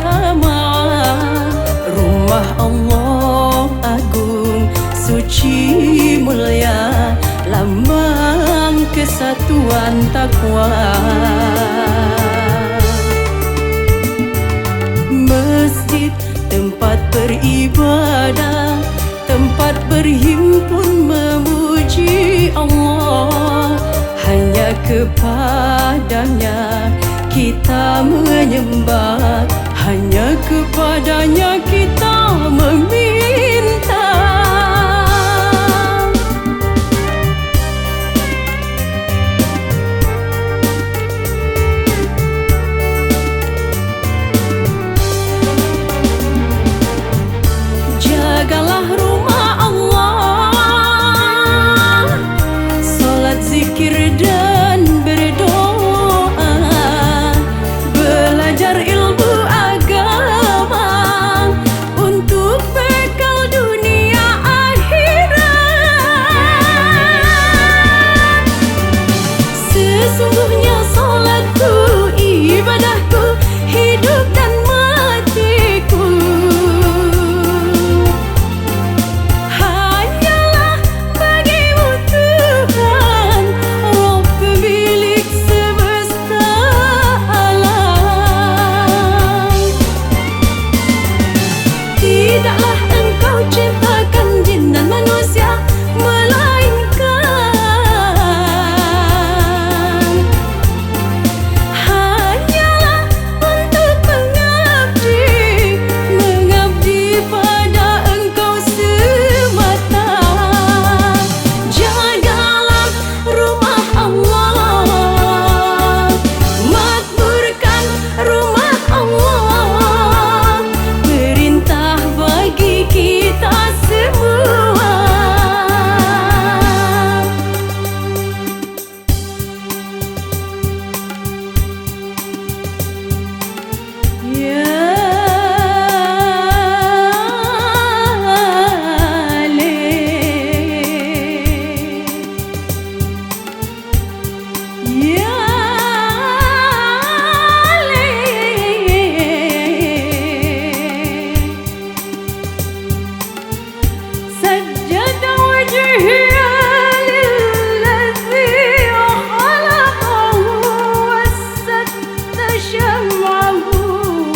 jamaah. Rumah Allah agung, suci mulia, lambang kesatuan takwa. Masjid tempat beribadah, tempat berhimpun memuji Allah. Hanya kepadanya kita menyembah, hanya kepadanya kita meminta. Jagalah rumah Allah, solat, zikir dan berdoa, belajar ilmu agama untuk bekal dunia akhirat. Sesungguhnya solatku, ibadahku, hidup dan matiku hanyalah bagimu Tuhan, Rabb pemilik semesta alam. Tidaklah engkau ciptakan jin dan manusia, melainkan hanyalah untuk mengabdi pada engkau semata. Jagalah rumah Allah, makmurkan rumah Allah, perintah bagi kita semua. Ya سجد وجهي للذي خلقه، وسد شمعه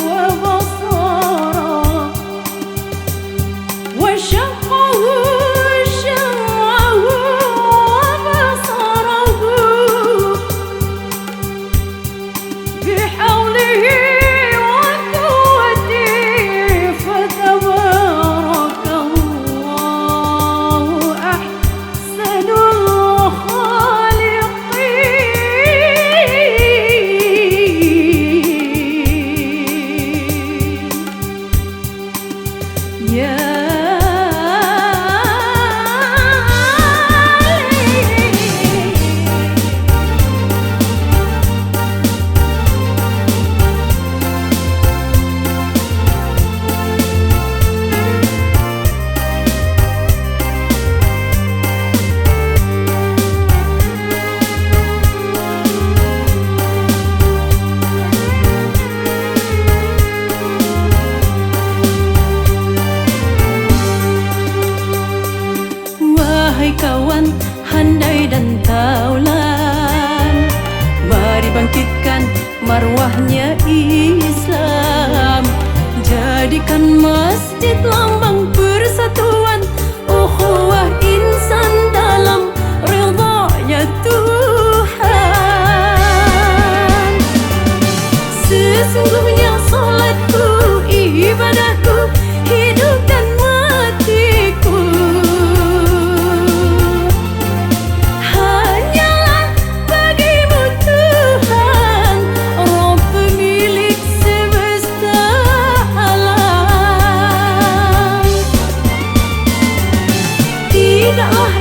وبصره، وشقه شمعه وبصره، بحوله وقوته فتبارك الله أحسن الخالقين. يا Wahai kawan, handai dan taulan, mari bangkitkan marwahnya Islam. Jadikan masjid lambang persatuan, ukhuwah insan dalam ridhanya Tuhan. Sesungguhnya solatku, ibadahku, hidup dan matiku hanyalah bagimu Tuhan, Rabb pemilik semesta alam. Tidaklah